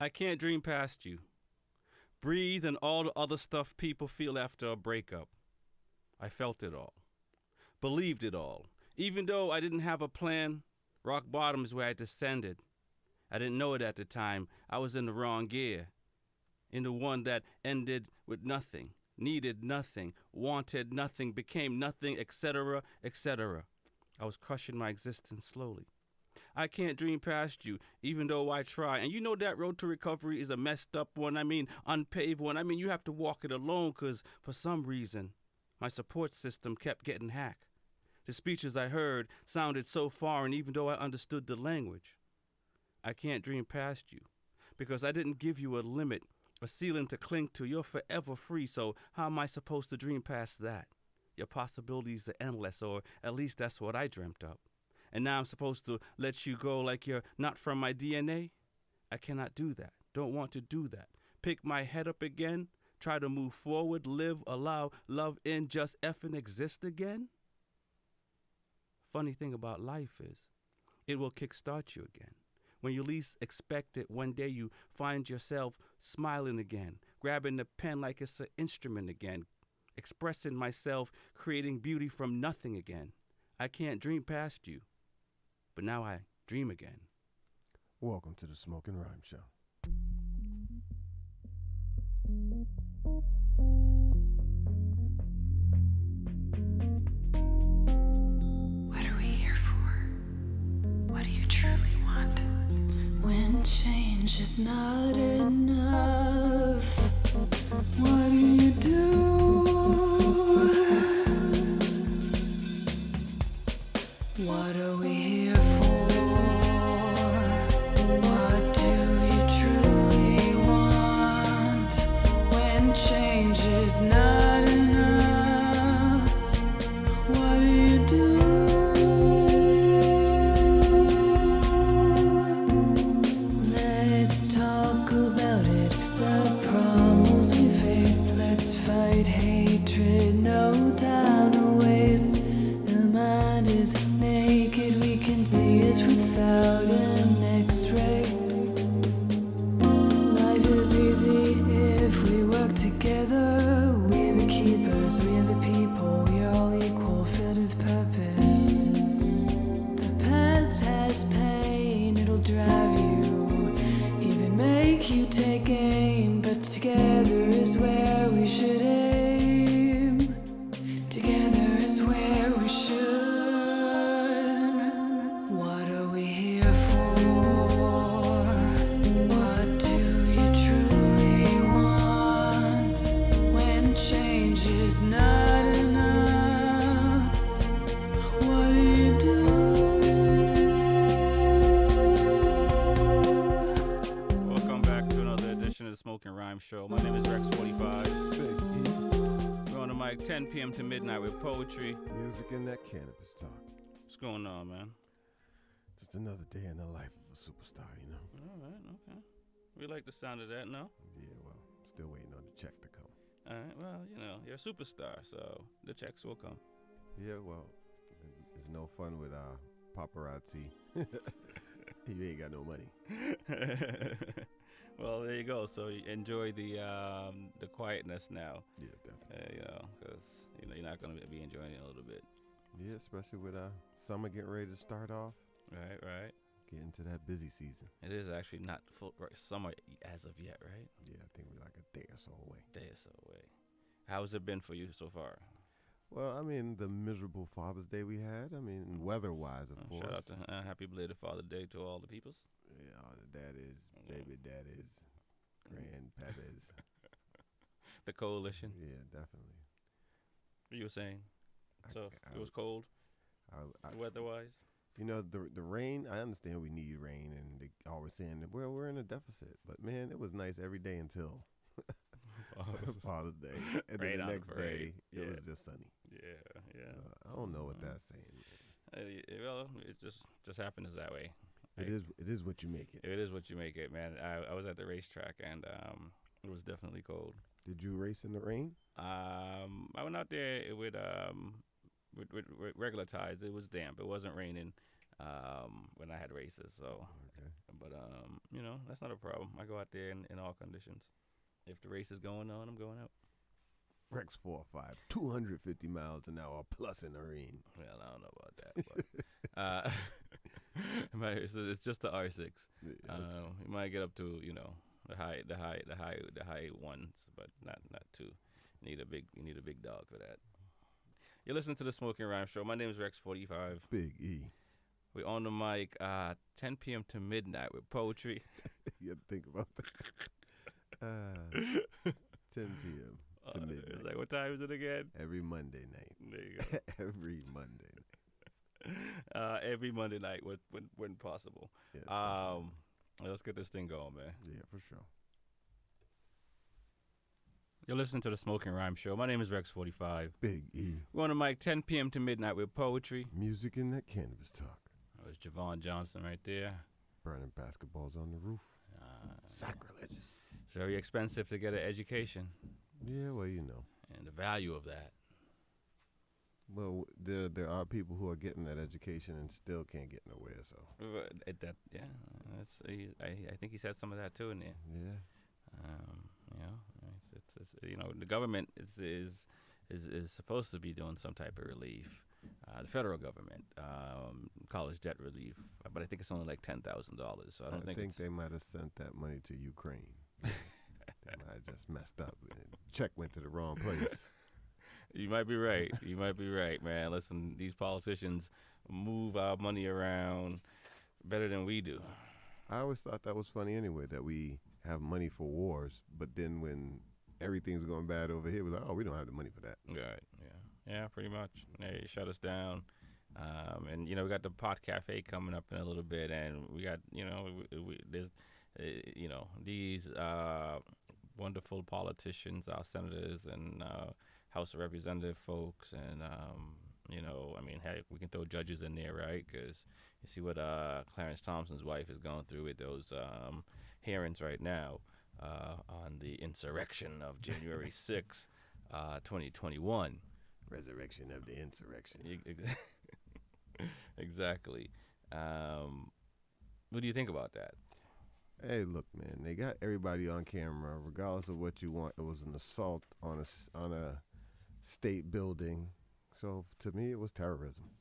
I can't dream past you. Breathe and all the other stuff people feel after a breakup. I felt it all. Believed it all. Even though I didn't have a plan, rock bottom is where I descended. I didn't know it at the time. I was in the wrong gear. In the one that ended with nothing, needed nothing, wanted nothing, became nothing, etc., etc. I was crushing my existence slowly. I can't dream past you, even though I try. And you know that road to recovery is a messed up one. I mean, unpaved one. I mean, you have to walk it alone because, for some reason, my support system kept getting hacked. The speeches I heard sounded so foreign, even though I understood the language. I can't dream past you because I didn't give you a limit, a ceiling to cling to. You're forever free, so how am I supposed to dream past that? Your possibilities are endless, or at least that's what I dreamt up. And now I'm supposed to let you go like you're not from my DNA? I cannot do that. Don't want to do that. Pick my head up again, try to move forward, live, allow, love in, just effing exist again? Funny thing about life is, it will kickstart you again. When you least expect it, one day you find yourself smiling again, grabbing the pen like it's an instrument again, expressing myself, creating beauty from nothing again. I can't dream past you, but now I dream again. Welcome to the Smokin' Rhyme Show. What are we here for? What do you truly want? When change is not enough, what do you do? What are we here for? What do you truly want? When change is not enough, what do you do? Let's talk about it, the problems we face. Let's fight hatred, no time to waste. The mind is naked, we can see it without an x-ray. Life is easy if we work together. We're the keepers, we're the people, we're all equal, filled with purpose. The past has pain, it'll drive you, even make you take aim. But together is where we should aim. Together is where we should. What are we here for? What do you truly want? When change is not enough, what do you do? Welcome back to another edition of the Smokin' Rhyme Show. My name is Rex45. Big We're on the mic 10 p.m. to midnight with poetry. E, music and that cannabis talk. What's going on, man? Just another day in the life of a superstar, you know? All right, okay. We like the sound of that, no? Yeah, well, still waiting on the check to come. All right, well, you know, you're a superstar, so the checks will come. Yeah, well, it's no fun with paparazzi. You ain't got no money. Well, there you go. So you enjoy the quietness now, Yeah, definitely. you know, because you're not going to be enjoying it a little bit. Yeah, especially with summer getting ready to start off, Right, right. getting to that busy season. It is actually not full summer as of yet, right? Yeah, I think we're like a day or so away. Day or so away. How's it been for you so far? Well, I mean, the miserable Father's Day we had. I mean, weather-wise, of course. Shout out to happy belated Father Day to all the peoples. Yeah, all the daddies, baby daddies, grandpappys. The coalition. Yeah, definitely. You were saying? So I- it was cold, I, weather-wise. you know, the rain. I understand we need rain, and they always saying that we're in a deficit. But man, it was nice every day until Father's Day, and then Rain the on the next parade. day it Yeah. was just sunny. Yeah, yeah. So I don't know what that's saying. Well, it just happens that way. It is what you make it. It is what you make it, man. I was at the racetrack and it was definitely cold. Did you race in the rain? I went out there with regular tires. It was damp. It wasn't raining. when I had races. So, Okay. but you know, that's not a problem. I go out there in all conditions. If the race is going on, I'm going out. Rex 4-5, 250 miles an hour plus in the rain. Well, I don't know about that, but it's just the R6. Yeah. You might get up to the high ones, but not too. You need a big dog for that. You're listening to the Smokin' Rhyme Show. My name is Rex Fortyfive. Big E. We're on the mic 10 p.m. to midnight with poetry. You have to think about that. 10 p.m. to midnight. It's like, what time is it again? Every Monday night. There you go. Every Monday night. Every Monday night when possible. Yes, Let's get this thing going, man. yeah, for sure. You're listening to the Smokin' Rhyme Show. My name is Rex 45. Big E. We're on the mic 10 p.m. to midnight with poetry. Music and that cannabis talk. That was Javon Johnson right there. Burning basketballs on the roof. Sacrilegious. It's very expensive to get an education, Yeah, well, you know. and the value of that. Well, there are people who are getting that education and still can't get nowhere. So I think he said some of that too in there. yeah, The government is supposed to be doing some type of relief. The federal government, college debt relief, but I think it's only like $10,000. So I don't think they might have sent that money to Ukraine. They might have just messed up. Check went to the wrong place. You might be right. You might be right, man. Listen, these politicians move our money around better than we do. I always thought that was funny anyway, that we have money for wars, but then when everything's going bad over here, we're like, oh, we don't have the money for that. Right. Yeah, pretty much. They shut us down. And we got the Pot Café coming up in a little bit, and we got there's these wonderful politicians, our senators and House of Representative folks, and heck, we can throw judges in there, right? Because you see what Clarence Thompson's wife is going through with those hearings right now on the insurrection of January 6th, 2021. Resurrection of the insurrection. Exactly. What do you think about that? Hey, look, man, they got everybody on camera, regardless of what you want. It was an assault on a state building. So to me, it was terrorism.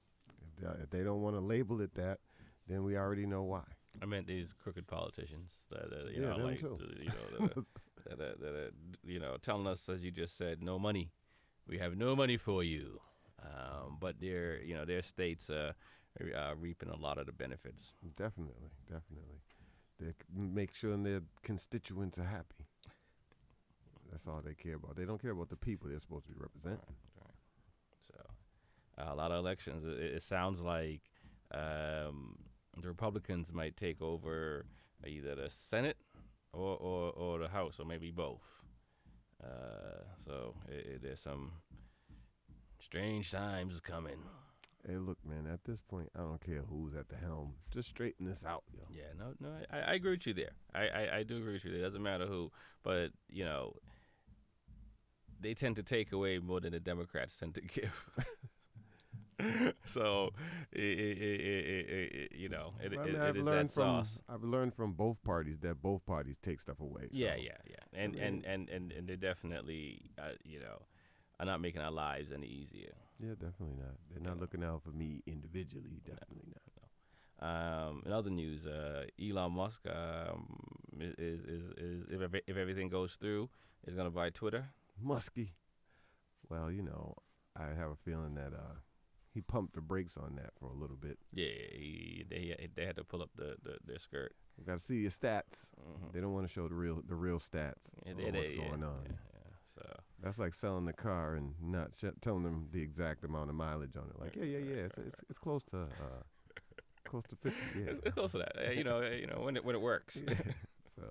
If they don't want to label it that, then we already know why. I meant these crooked politicians that them like too. that telling us, as you just said, no money. We have no money for you. But their states reaping a lot of the benefits. Definitely. They make sure their constituents are happy. That's all they care about. They don't care about the people they're supposed to be representing. Right. So, a lot of elections. It sounds like the Republicans might take over either the Senate or the House, or maybe both. So there's some strange times coming. Hey, look, man, at this point, I don't care who's at the helm. Just straighten this out, yo. Yeah, no, I agree with you there. I do agree with you there. It doesn't matter who, but, they tend to take away more than the Democrats tend to give. So, it is that sauce. I've learned from both parties that both parties take stuff away. Yeah. So. And they definitely, are not making our lives any easier. Yeah, definitely not. They're not looking out for me individually. Definitely not. In other news, Elon Musk is if everything goes through, is going to buy Twitter. Muskie. Well, I have a feeling that he pumped the brakes on that for a little bit. Yeah, they had to pull up their skirt. We got to see your stats. Mm-hmm. They don't want to show the real stats of what's going on. Yeah. So that's like selling the car and not telling them the exact amount of mileage on it. Like, yeah, it's close to 50. Yeah, it's close to that. When it works. Yeah. So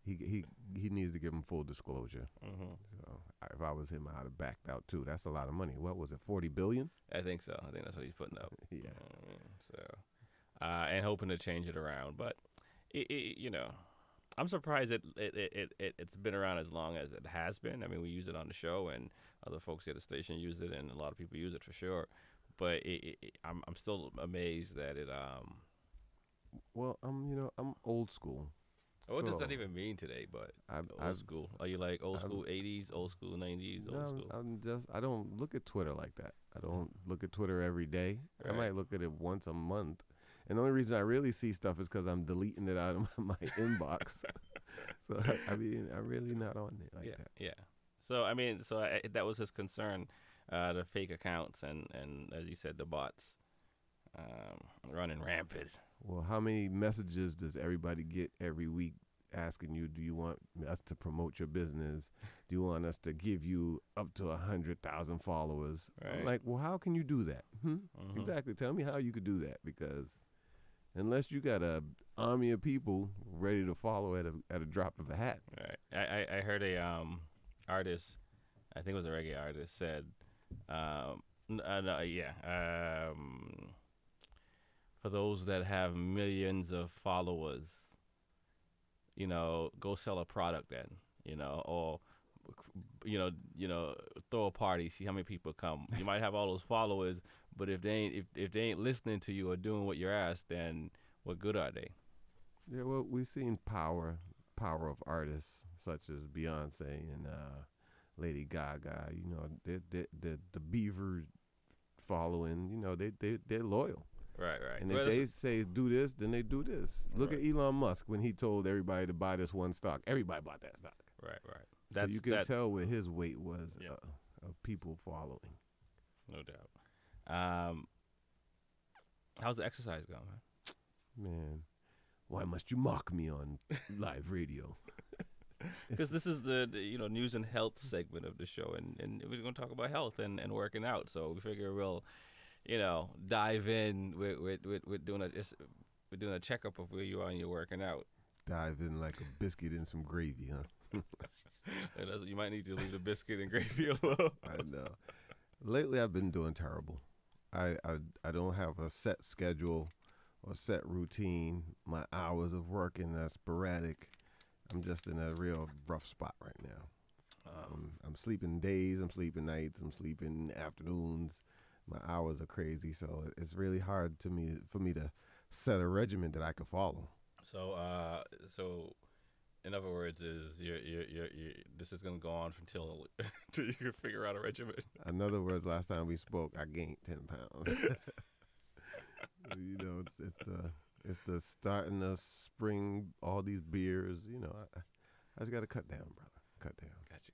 he needs to give him full disclosure. Mm-hmm. So if I was him, I'd have backed out too. That's a lot of money. What was it, $40 billion? I think so. I think that's what he's putting up. Yeah. And hoping to change it around, but I'm surprised it's been around as long as it has been. I mean, we use it on the show, and other folks at the station use it, and a lot of people use it for sure. but I'm still amazed that it. Well, I'm old school. What does So, that even mean today? But I've- old I've- school. Are you like old school 80s, old school 90s, old school? I don't look at Twitter like that. I don't look at Twitter every day. Right. I might look at it once a month. And the only reason I really see stuff is because I'm deleting it out of my inbox. So, I'm really not on it like that. Yeah. So, that was his concern, the fake accounts and as you said, the bots running rampant. Well, how many messages does everybody get every week asking you, do you want us to promote your business? Do you want us to give you up to 100,000 followers? Right. I'm like, well, how can you do that? Mm-hmm. Exactly. Tell me how you could do that, because unless you got a army of people ready to follow at a drop of a hat. Right. I heard a artist, I think it was a reggae artist, said, for those that have millions of followers, go sell a product then, or throw a party, see how many people come. You might have all those followers, but if they ain't listening to you or doing what you're asked, then what good are they? Yeah, well, we've seen power of artists such as Beyonce and Lady Gaga. The Beaver following. They're loyal. Right. And if they say do this, then they do this. Look at Elon Musk when he told everybody to buy this one stock. Everybody bought that stock. Right. So you can tell where his weight was of people following. No doubt. How's the exercise going, man? Man, why must you mock me on live radio? Because this is the news and health segment of the show, and we're going to talk about health and working out. So we figure we'll, dive in. We're doing a checkup of where you are and you're working out. Dive in like a biscuit in some gravy, huh? You might need to leave the biscuit and gravy alone. I know. Lately, I've been doing terrible. I don't have a set schedule or set routine. My hours of working are sporadic. I'm just in a real rough spot right now. I'm sleeping days, I'm sleeping nights, I'm sleeping afternoons. My hours are crazy, so it's really hard for me to set a regimen that I could follow. So in other words, is you this is gonna go on until you can figure out a regimen. In other words, last time we spoke, I gained 10 pounds. It's the starting of spring. All these beers, I just got to cut down, brother. Cut down. Gotcha.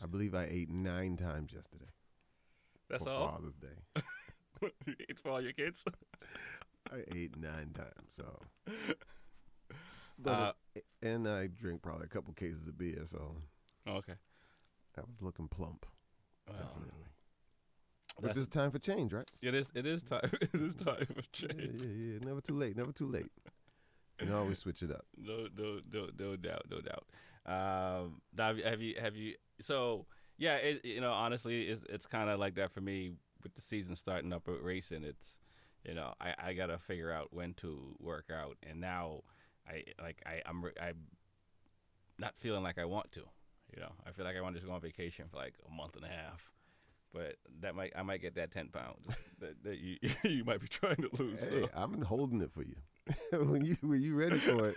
I believe I ate 9 times yesterday. That's for all. Father's Day. You ate for all your kids? I ate 9 times. So. But and I drink probably a couple cases of beer, so okay. I was looking plump, definitely. But That's it's time for change, right? It is time. It is time for change. Yeah. Never too late. Never too late. You can always switch it up. No doubt. Now, have you? So yeah, honestly, it's kind of like that for me with the season starting up with racing. It's I gotta figure out when to work out, and now I'm not feeling like I want to. I feel like I want to just go on vacation for like a month and a half. But I might get that 10 pounds that you might be trying to lose. Hey, so. I'm holding it for you. when you ready for it,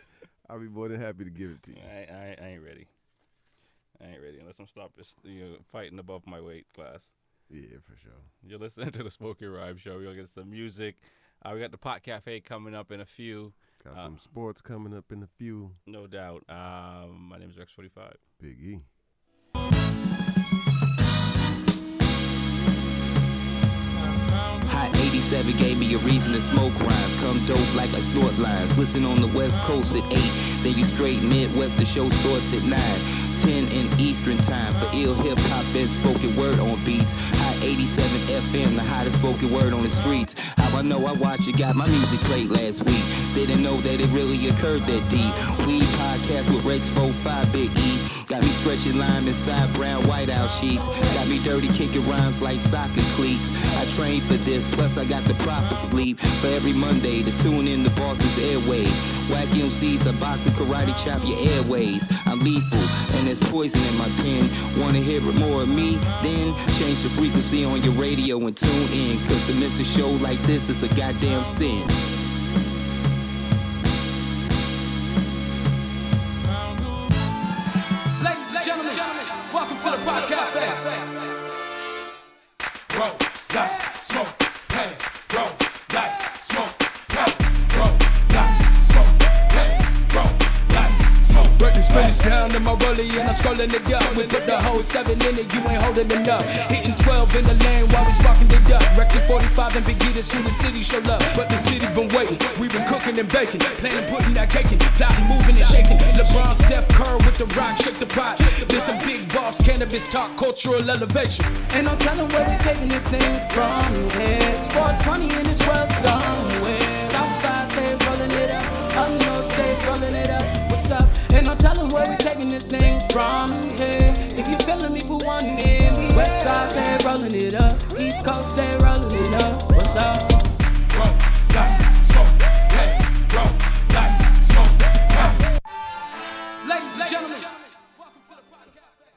I'll be more than happy to give it to you. I ain't ready. Unless I'm fighting above my weight class. Yeah, for sure. You're listening to the Smokin' Rhyme Show. We'll get some music. We got the Pot Café coming up in a few. Got some sports coming up in a few. No doubt. My name is Rex Fortyfive. Big E. Hot 87 gave me a reason to smoke rhymes. Come dope like I snort lines. Listen on the West Coast at 8. Then you straight Midwest, the show starts at 9. 10 in Eastern time for ill hip-hop and spoken word on beats. Hot 87 FM, the hottest spoken word on the streets. How I know I watch it, got my music played last week. Didn't know that it really occurred that deep. We podcast with Rex 45 Big E. Got me stretching lime inside brown whiteout sheets. Got me dirty kicking rhymes like soccer cleats. I trained for this, plus I got the proper sleep. For every Monday to tune in to Boss's airways. Whack MCs, a box of karate chop your airways. I'm lethal, and there's poison in my pen. Wanna hear more of me? Then change the frequency on your radio and tune in. Cause to miss a show like this is a goddamn sin. Ladies and gentlemen, welcome to the Pot Café. Roll, light, smoke, pain. Roll, light, smoke, pain. Roll, light, smoke, pain. Roll, light, smoke. Break the spinach down in my rollie and I'm scrolling it up. We put the whole 7 in it, you ain't holding it up. Hitting 12 in the lane while we sparking it up. Rexy 45 and Big Eaters who the city show up. But the city been waiting, we been cooking and baking. Planning, putting that cake in, plotting, moving and shaking. LeBron, Steph Curry with the rock, shake the pot. This some big boss cannabis talk, cultural elevation. Ain't no telling where we taking this thing from here. It's 420 in this world somewhere. Outside, stay rolling it up. Up north, stay rolling it up. What's up? Ain't no telling where we taking this thing from here. If you feeling me, put one in me. West side, stay rolling it up. East coast, stay rolling it up. What's up? Roll, light, smoke, pain. Roll, light, smoke, pain. Ladies and gentlemen, welcome to the Pot Café.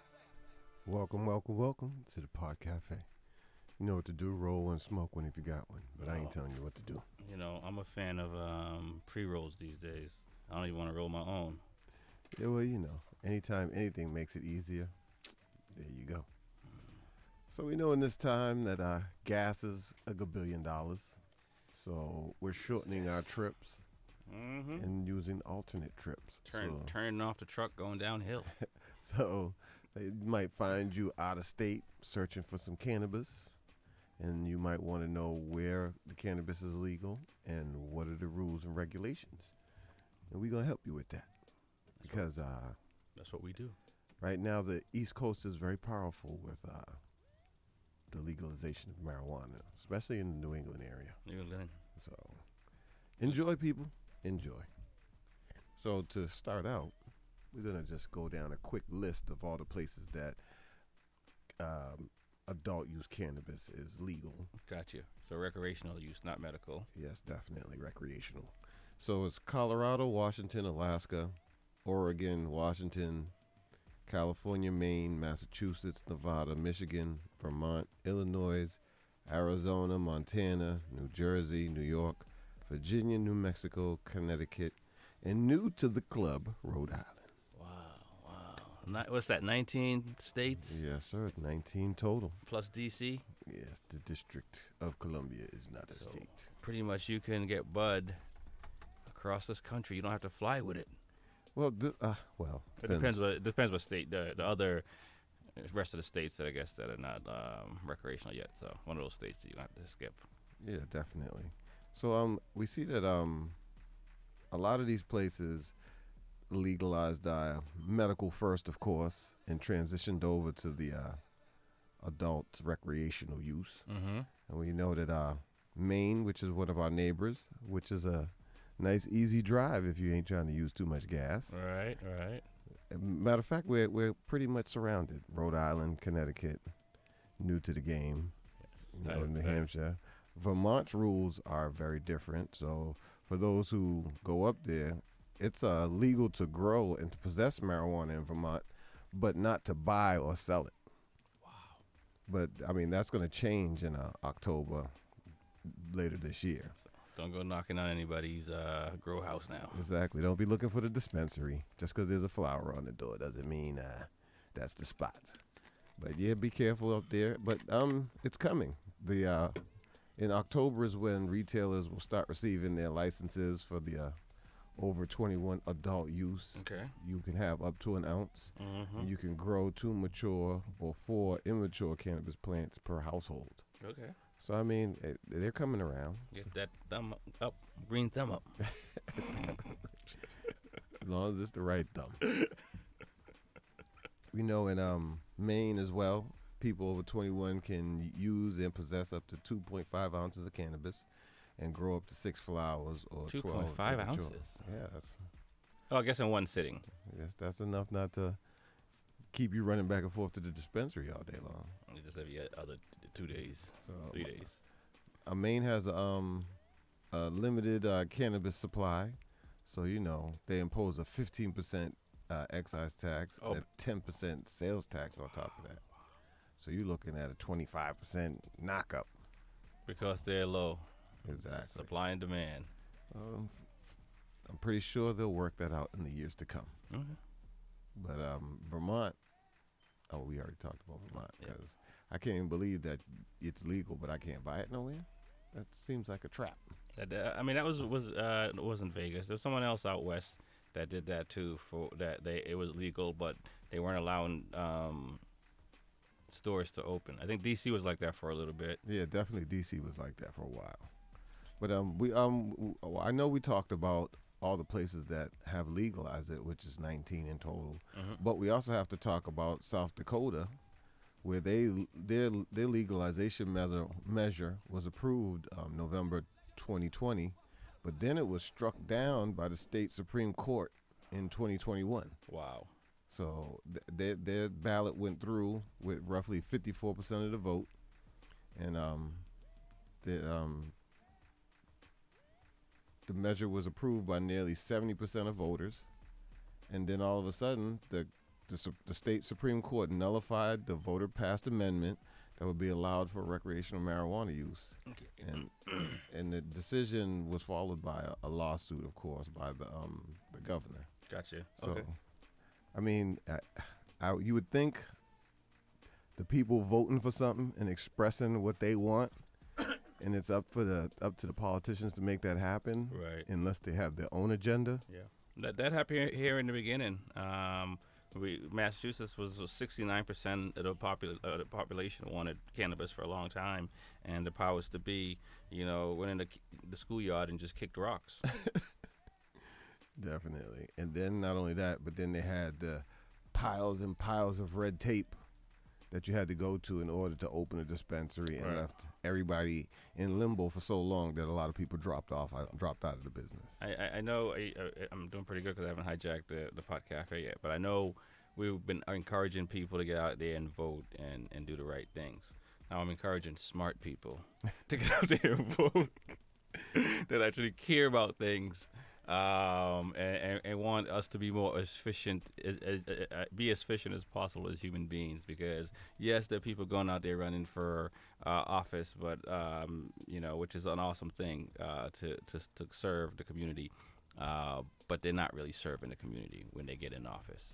Welcome to the Pot Cafe. You know what to do, roll one, smoke one if you got one, but I ain't telling you what to do. You know, I'm a fan of pre-rolls these days. I don't even want to roll my own. Yeah, well, you know, anytime anything makes it easier, there you go. So we know in this time that gas is $1 billion. So we're shortening our trips and using alternate trips. Turning off the truck, going downhill. So they might find you out of state searching for some cannabis, and you might want to know where the cannabis is legal and what are the rules and regulations. And we're going to help you with that. Because That's what we do. right now the East Coast is very powerful with the legalization of marijuana, especially in the New England area. So enjoy, people. Enjoy. So to start out, we're going to just go down a quick list of all the places that adult use cannabis is legal. Gotcha. So recreational use, not medical. Yes, definitely recreational. So it's Colorado, Washington, Alaska, Oregon, Washington, California, Maine, Massachusetts, Nevada, Michigan, Vermont, Illinois, Arizona, Montana, New Jersey, New York, Virginia, New Mexico, Connecticut, and new to the club, Rhode Island. What's that, 19 states? Yes, sir. 19 total. Plus D.C.? Yes, the District of Columbia is not a state. Pretty much you can get bud across this country. You don't have to fly with it. Well, It depends what state. The other rest of the states that I guess that are not recreational yet. So one of those states that you have to skip. Yeah, definitely. So we see that a lot of these places legalized medical first, of course, and transitioned over to the adult recreational use. Mm-hmm. And we know that Maine, which is one of our neighbors, which is a nice, easy drive if you ain't trying to use too much gas. Right. Matter of fact, we're pretty much surrounded. Rhode Island, Connecticut, new to the game. Yes. New Hampshire. Vermont's rules are very different. So for those who go up there, it's legal to grow and to possess marijuana in Vermont, but not to buy or sell it. Wow. But, I mean, that's going to change in October later this year. So don't go knocking on anybody's grow house now. Exactly. Don't be looking for the dispensary. Just because there's a flower on the door doesn't mean that's the spot. But, yeah, be careful up there. But it's coming. In October is when retailers will start receiving their licenses for the over 21 adult use. Okay. You can have up to an ounce. Mm-hmm. And you can grow 2 mature or 4 immature cannabis plants per household. Okay. So, I mean, they're coming around. Get that thumb up, green thumb up. As long as it's the right thumb. We know in Maine as well, people over 21 can use and possess up to 2.5 ounces of cannabis and grow up to 6 flowers or 12. 2.5 ounces? Yeah, Oh, I guess in one sitting. that's enough not to keep you running back and forth to the dispensary all day long. Just every other 2 days, So 3 days. Maine has a limited cannabis supply, so they impose a 15% excise tax, Oh. a 10% sales tax on top of that. So you're looking at a 25% knockup. Because they're low. Exactly. Supply and demand. I'm pretty sure they'll work that out in the years to come. Okay. But Vermont, we already talked about Vermont. Yeah. 'Cause I can't even believe that it's legal, but I can't buy it nowhere. That seems like a trap. I mean, that was it wasn't Vegas. There was someone else out west that did that too. It was legal, but they weren't allowing stores to open. I think DC was like that for a little bit. Yeah, definitely DC was like that for a while. But I know we talked about all the places that have legalized it, which is 19 in total. Mm-hmm. But we also have to talk about South Dakota, where their legalization measure was approved November 2020, but then it was struck down by the state Supreme Court in 2021. Wow. So their ballot went through with roughly 54% of the vote, and the measure was approved by nearly 70% of voters, and then all of a sudden the state Supreme Court nullified the voter-passed amendment that would be allowed for recreational marijuana use, and the decision was followed by a lawsuit, of course, by the governor. Gotcha. So, Okay. I mean, you would think the people voting for something and expressing what they want, and it's up to the politicians to make that happen, Right. unless they have their own agenda. Yeah. That happened here in the beginning. Massachusetts was 69% of the population wanted cannabis for a long time, and the powers to be, went in the schoolyard and just kicked rocks. Definitely. And then not only that, but then they had the piles and piles of red tape that you had to go to in order to open a dispensary, and Right. left everybody in limbo for so long that a lot of people dropped out of the business. I know I'm doing pretty good because I haven't hijacked the Pot Café yet, but I know we've been encouraging people to get out there and vote and do the right things. Now I'm encouraging smart people to get out there and vote that actually care about things and want us to be more efficient, be as efficient as possible as human beings. Because yes, there are people going out there running for office, but which is an awesome thing to serve the community. But they're not really serving the community when they get in office.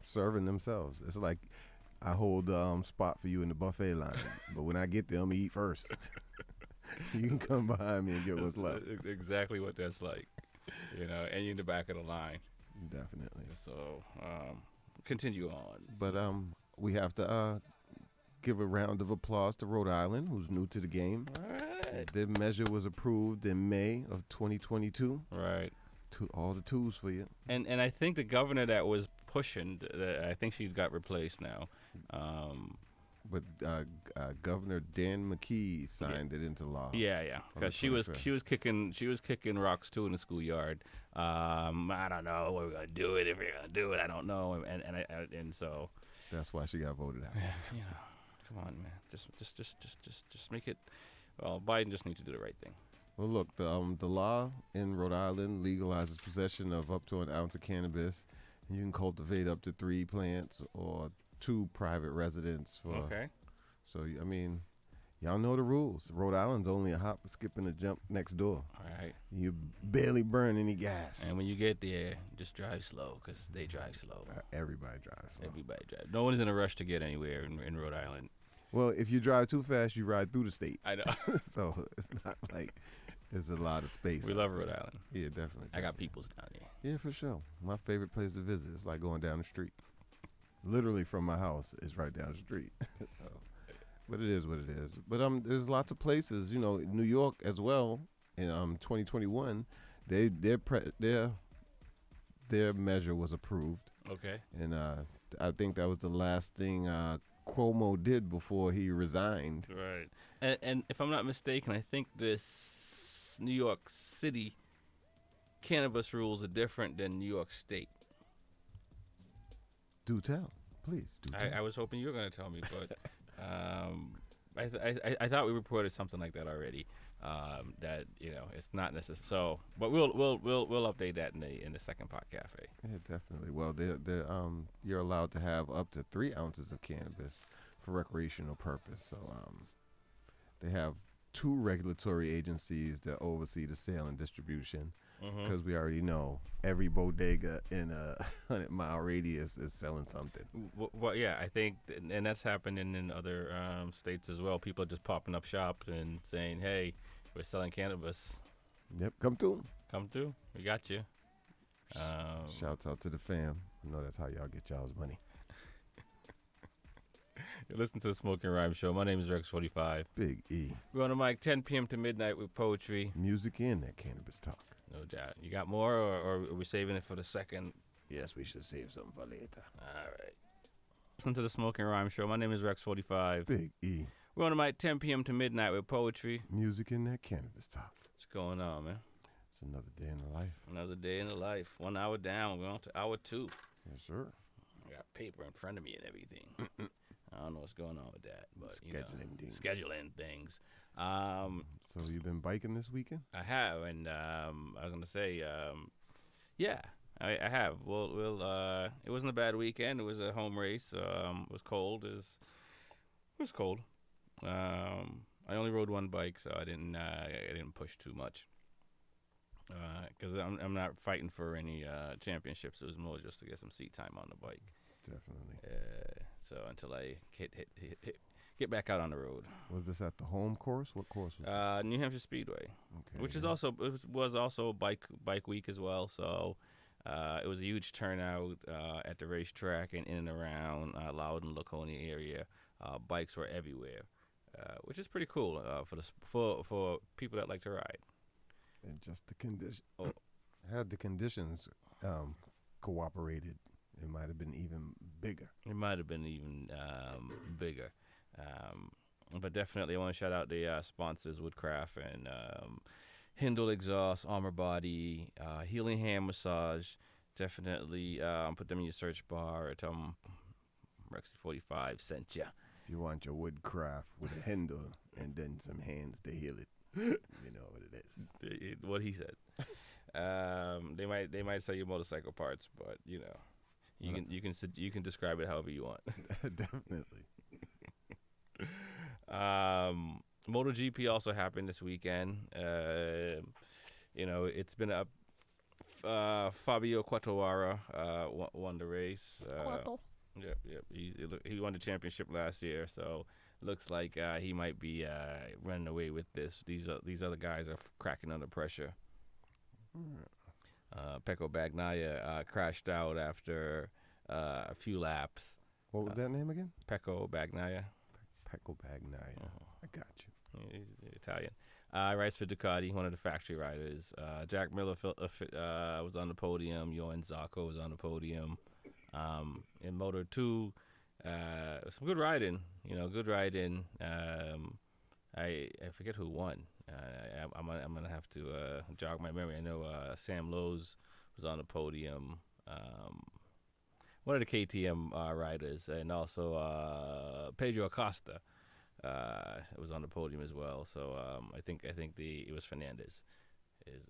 Serving themselves. It's like I hold spot for you in the buffet line, but when I get there, I'm gonna eat first. You can come behind me and get what's left. Exactly what that's like, and you're in the back of the line. Definitely. So continue on. But we have to give a round of applause to Rhode Island, who's new to the game. All right. Their measure was approved in May of 2022. Right. All the tools for you. And I think the governor that was pushing, I think she got replaced now. But Governor Dan McKee signed it into law. Yeah, because she was kicking rocks too in the schoolyard. I don't know what we're gonna do it if we're gonna do it. I don't know, and so That's why she got voted out. Come on, man, just make it. Well, Biden just needs to do the right thing. Well, look, the law in Rhode Island legalizes possession of up to an ounce of cannabis, and you can cultivate up to 3 plants or 2 private residents. Okay. So, I mean, y'all know the rules. Rhode Island's only a hop, a skip, and a jump next door. All right. You barely burn any gas. And when you get there, just drive slow, because they drive slow. Everybody drives slow. Everybody drives. No one is in a rush to get anywhere in Rhode Island. Well, if you drive too fast, you ride through the state. I know. So it's not like there's a lot of space. We out love there. Rhode Island. Yeah, definitely. I got peoples down there. Yeah, for sure. My favorite place to visit. It's like going down the street. Literally from my house, it's right down the street. So, but it is what it is. But there's lots of places. New York as well. In 2021, their measure was approved. Okay. And I think that was the last thing Cuomo did before he resigned. Right. And if I'm not mistaken, I think this New York City cannabis rules are different than New York State. Do tell. Please, do tell. I was hoping you were going to tell me, but I thought we reported something like that already. That it's not necessary. So, but we'll update that in the second Pot Cafe. Yeah, definitely. Well, you're allowed to have up to 3 ounces of cannabis for recreational purpose. So, they have 2 regulatory agencies that oversee the sale and distribution. Because we already know every bodega in a 100-mile radius is selling something. Well, yeah, I think, and that's happening in other states as well. People are just popping up shop and saying, "Hey, we're selling cannabis. Yep, come through. Come through. We got you." Shouts out to the fam. I know that's how y'all get y'all's money. You listen to the Smokin Rhyme Show. My name is Rex45. Big E. We're on the mic 10 p.m. to midnight with poetry. Music and that cannabis talk. No doubt. You got more, or are we saving it for the second? Yes, we should save something for later. All right. Listen to the Smokin Rhyme Show. My name is Rex45. Big E. We're on the mic 10 p.m. to midnight with poetry. Music and that cannabis talk. What's going on, man? It's another day in the life. Another day in the life. 1 hour down. We're on to hour 2. Yes, sir. I got paper in front of me and everything. I don't know what's going on with that, but scheduling things. So you've been biking this weekend? I have, and I was gonna say, yeah, I have. Well, it wasn't a bad weekend. It was a home race. It was cold. It was cold. I only rode one bike, so I didn't push too much. Because I'm not fighting for any championships. It was more just to get some seat time on the bike. Definitely. So until I get back out on the road. Was this at the home course? What course was this? New Hampshire Speedway, Okay, which is was also bike week as well. So it was a huge turnout at the racetrack and in and around Loudon, Laconia area. Bikes were everywhere, which is pretty cool for people that like to ride. And just the condition. Had the conditions cooperated, it might have been even bigger. It might have been even bigger. But definitely I want to shout out the sponsors, Woodcraft and Hindle Exhaust, Armor Body, Healing Hand Massage. Definitely put them in your search bar or tell them Rexy45 sent ya. If you want your woodcraft with a handle and then some hands to heal it, you know what it is. What he said. They might sell you motorcycle parts, but you can describe it however you want. Definitely. MotoGP also happened this weekend. It's been up. Fabio Quartararo won the race. Yep. He won the championship last year, so looks like he might be running away with this. These other guys are cracking under pressure. Pecco Bagnaia crashed out after a few laps. What was that name again? Pecco Bagnaia. Pecco Bagnaia. I got you. He's Italian. Rides for Ducati, one of the factory riders. Jack Miller was on the podium. Johan Zarco was on the podium. In Moto 2, some good riding. Good riding. I forget who won. I'm gonna have to jog my memory. I know Sam Lowe's was on the podium. One of the KTM riders, and also Pedro Acosta was on the podium as well. So I think it was Fernandez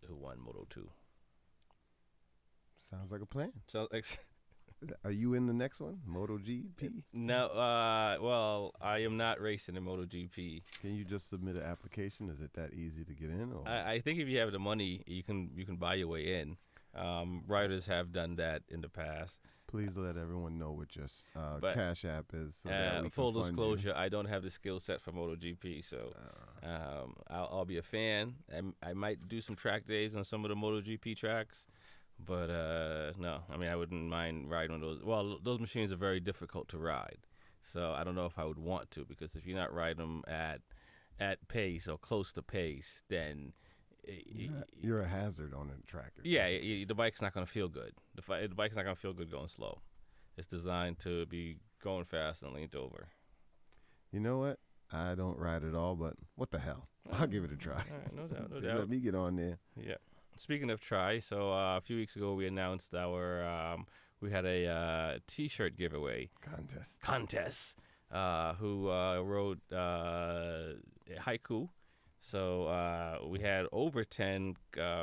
who won Moto 2. Sounds like a plan. So are you in the next one, MotoGP? No. Well, I am not racing in MotoGP. Can you just submit an application? Is it that easy to get in? Or? I think if you have the money, you can buy your way in. Riders have done that in the past. Please let everyone know what your Cash App is. So that we full can fund disclosure, you. I don't have the skill set for MotoGP, so I'll be a fan. I might do some track days on some of the MotoGP tracks, but no. I mean, I wouldn't mind riding on those. Well, those machines are very difficult to ride, so I don't know if I would want to, because if you're not riding them at pace or close to pace, then you're a hazard on a track. Yeah, the bike's not going to feel good. The bike's not going to feel good going slow. It's designed to be going fast and leaned over. You know what? I don't ride at all, but what the hell? I'll give it a try. All right, no doubt. Let me get on there. Yeah. Speaking of try, so a few weeks ago we announced our we had a T-shirt giveaway contest. Who wrote haiku. So we had over 10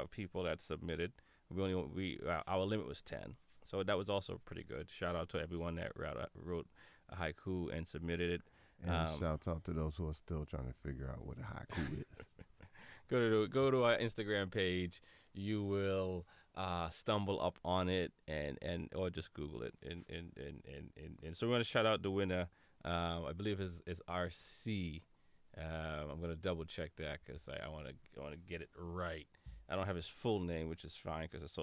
people that submitted. Our limit was 10. So that was also pretty good. Shout out to everyone that wrote a haiku and submitted it. And shout out to those who are still trying to figure out what a haiku is. Go to our Instagram page. You will stumble up on it and or just Google it. And so we're gonna shout out the winner. I believe is RC. I'm gonna double check that because I want to get it right. I don't have his full name, which is fine because it's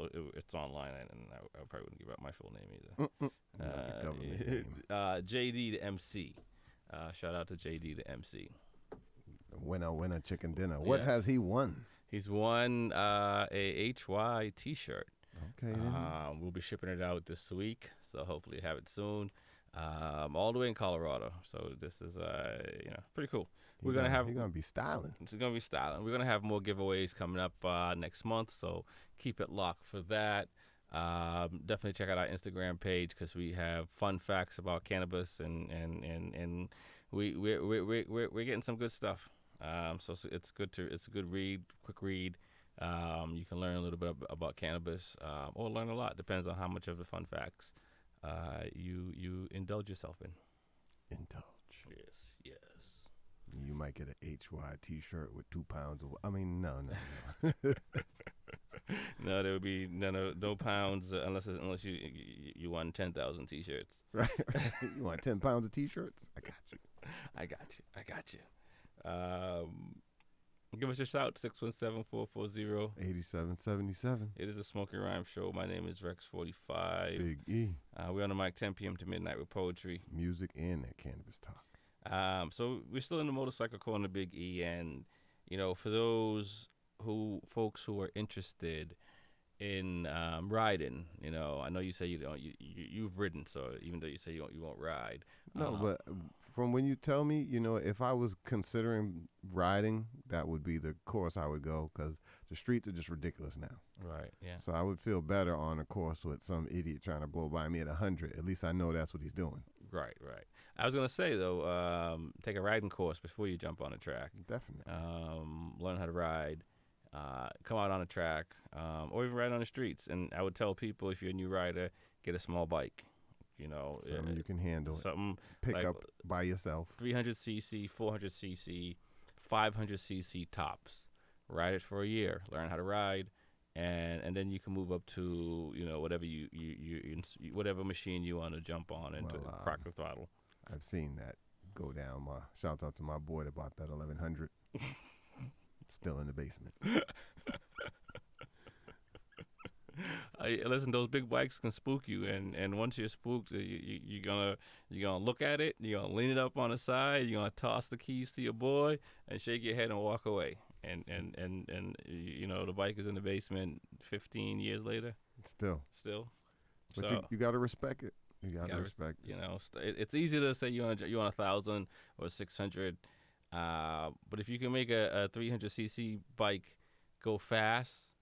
online, and I probably wouldn't give out my full name either. JD the MC. Shout out to JD the MC. Winner, chicken dinner. What has he won? He's won a HY T-shirt. Okay. We'll be shipping it out this week, so hopefully have it soon. All the way in Colorado. So this is pretty cool. He's gonna be styling. It's gonna be styling. We're gonna have more giveaways coming up next month, so keep it locked for that. Definitely check out our Instagram page because we have fun facts about cannabis and we're getting some good stuff. So it's a good read, quick read. You can learn a little bit about cannabis or learn a lot. Depends on how much of the fun facts you indulge yourself in. Indulge. Yes. You might get a HY T-shirt with 2 pounds of. I mean, no. No, there would be no pounds unless you won 10,000 T-shirts. Right. You want 10 pounds of T-shirts? I got you. Give us your shout, 617-440-8777. It is a Smokin' Rhyme show. My name is Rex45. Big E. We're on the mic 10 p.m. to midnight with poetry, music, and that cannabis talk. So we're still in the motorcycle corner, Big E, and for those folks who are interested in riding, I know you say you've ridden, so even though you say you won't ride, no, but from when you tell me, if I was considering riding, that would be the course I would go because the streets are just ridiculous now. Right. Yeah. So I would feel better on a course with some idiot trying to blow by me at 100. At least I know that's what he's doing. Right. I was gonna say though, take a riding course before you jump on the track. Definitely. Learn how to ride. Come out on the track, or even ride on the streets. And I would tell people, if you're a new rider, get a small bike. Something you can handle. Something pick like up by yourself. 300cc, 400cc, 500cc tops. Ride it for a year. Learn how to ride, and then you can move up to whatever whatever machine you want to jump on and to crack the throttle. I've seen that go down. Shout out to my boy that bought that 1100. Still in the basement. Listen, those big bikes can spook you, and once you're spooked, you're gonna look at it, you're gonna lean it up on the side, you're gonna toss the keys to your boy and shake your head and walk away. And the bike is in the basement 15 years later. Still. But So you gotta respect it. You gotta respect it. It's easy to say you want 1,000 or 600. But if you can make a 300cc bike go fast,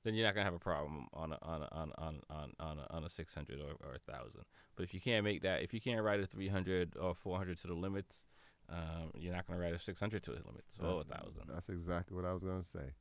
then you're not gonna have a problem on a 600 or 1,000. But if you can't make that, if you can't ride a 300 or 400 to the limits, you're not gonna ride a 600 to the limits or 1,000. That's exactly what I was gonna say.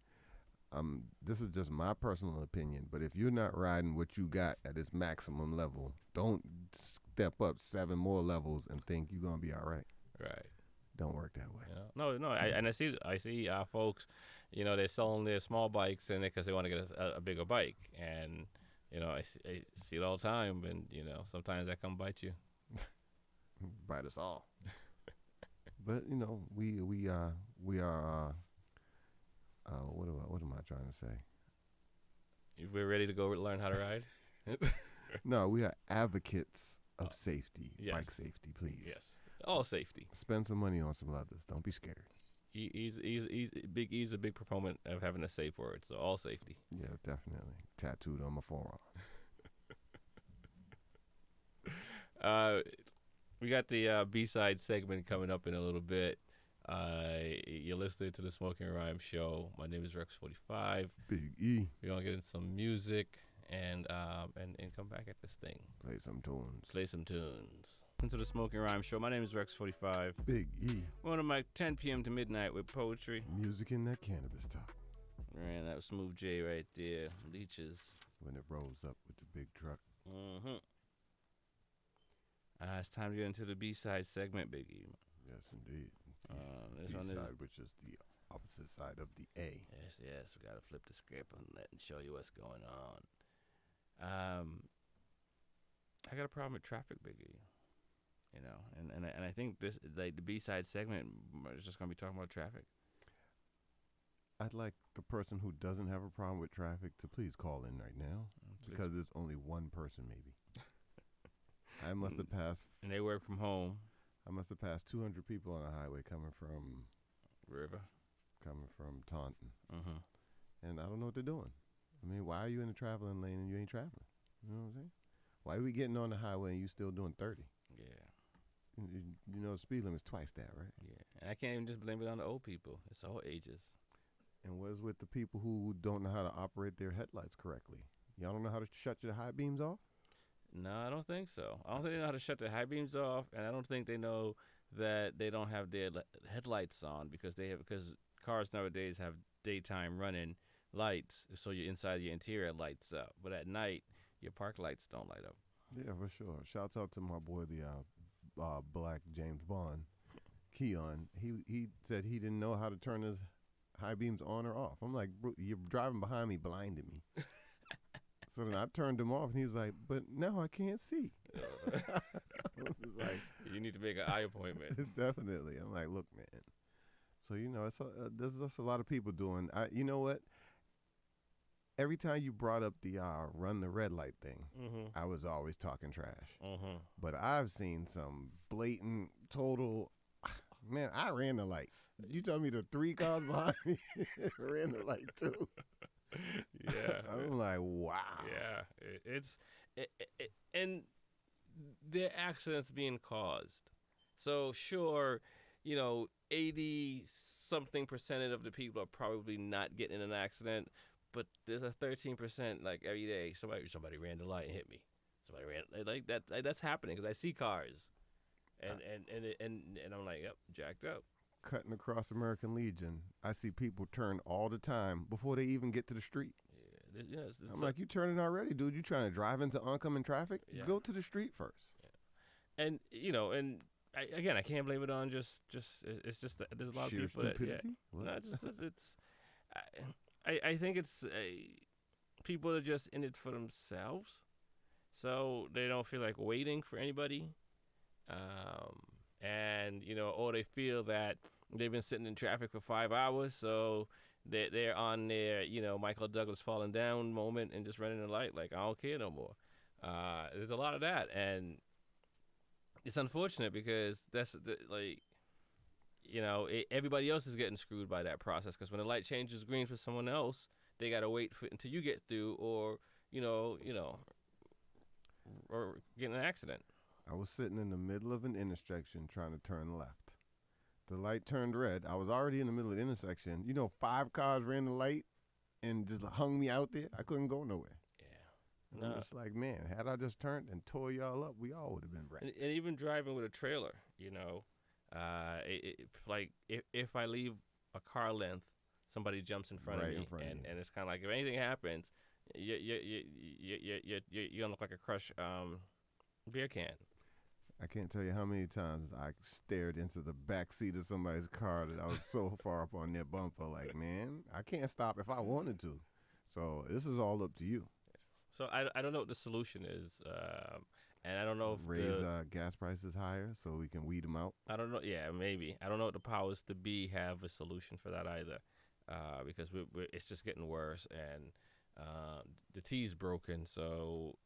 This is just my personal opinion, but if you're not riding what you got at its maximum level, don't step up 7 more levels and think you're gonna be all right. Right. Don't work that way. No. I see folks, they're selling their small bikes and because they want to get a bigger bike, and I see it all the time, and sometimes that can bite you. Bite us all. But we are. What am I trying to say? We're ready to go learn how to ride. No, we are advocates of safety. Yes. Bike safety, please. Yes. All safety. Spend some money on some leathers. Don't be scared. Big E's a big proponent of having a safe word, so all safety. Yeah, definitely. Tattooed on my forearm. We got the B-side segment coming up in a little bit. You're listening to the Smokin' Rhyme show. My name is Rex45. Big E. We're going to get into some music, and come back at this thing. Play some tunes. Play some tunes. Listen to the Smoking Rhyme Show. My name is Rex Fortyfive. Big E. We're on the mic 10 p.m. to midnight with poetry. Music and that cannabis talk. Man, that was Smooth J right there. Leeches. When it rolls up with the big truck. Mm-hmm. It's time to get into the B-side segment, Big E. Yes, indeed. This one B-side, is, which is the opposite side of the A. yes. We gotta flip the script on that and show you what's going on. I got a problem with traffic, Big E. You know, and I think this, like, the B-side segment is just gonna be talking about traffic. I'd like the person who doesn't have a problem with traffic to please call in right now, because there's only one person maybe. I must have passed. And they work from home. I must have passed 200 people on the highway coming from River. Coming from Taunton. Mm-hmm. And I don't know what they're doing. I mean, why are you in the traveling lane and you ain't traveling? You know what I'm saying? Why are we getting on the highway and you still doing 30? Yeah. You know the speed limit's twice that, right? Yeah. And I can't even just blame it on the old people. It's all ages. And what is with the people who don't know how to operate their headlights correctly? Y'all don't know how to shut your high beams off? No, I don't think so. I don't think they know how to shut the high beams off, and I don't think they know that they don't have their headlights on because cars nowadays have daytime running lights, so your interior lights up. But at night, your park lights don't light up. Yeah, for sure. Shouts out to my boy, the black James Bond, Keon. He said he didn't know how to turn his high beams on or off. I'm like, bro, you're driving behind me, blinding me. So then I turned him off, and he's like, but now I can't see. It's like, you need to make an eye appointment. Definitely. I'm like, look, man. So, you know, there's just a lot of people doing. You know what? Every time you brought up the run the red light thing, mm-hmm. I was always talking trash. Mm-hmm. But I've seen some blatant, total, man, I ran the light. You tell me the 3 cars behind me ran the light too. Yeah. I'm like, wow. Yeah. And there are accidents being caused. So sure, 80-something% of the people are probably not getting in an accident, but there's a 13% like every day somebody ran the light and hit me. Somebody ran like that. Like, that's happening because I see cars, and I'm like, yep, jacked up. Cutting across American Legion, I see people turn all the time before they even get to the street. Yeah, I'm like, you turning already, dude? You trying to drive into oncoming traffic? Yeah. Go to the street first. Yeah. And I can't blame it on just it's just that there's a lot Sheer of people stupidity? I think it's people are just in it for themselves, so they don't feel like waiting for anybody, and or they feel that they've been sitting in traffic for 5 hours, so they're on their Michael Douglas falling down moment and just running the light like I don't care no more. There's a lot of that, and it's unfortunate because that's everybody else is getting screwed by that process because when the light changes green for someone else, they gotta wait until you get through or or get in an accident. I was sitting in the middle of an intersection trying to turn left. The light turned red. I was already in the middle of the intersection. 5 cars ran the light and just hung me out there. I couldn't go nowhere. Yeah. It's like, man, had I just turned and tore y'all up, we all would have been wrecked. And even driving with a trailer, like if I leave a car length, somebody jumps in front of me, and it's kind of like if anything happens, you're gonna look like a crushed beer can. I can't tell you how many times I stared into the back seat of somebody's car that I was so far up on their bumper, like, man, I can't stop if I wanted to. So this is all up to you. So I don't know what the solution is, and I don't know if raise gas prices higher so we can weed them out. I don't know. Yeah, maybe. I don't know what the powers to be have a solution for that either, because it's just getting worse, and the T's broken. So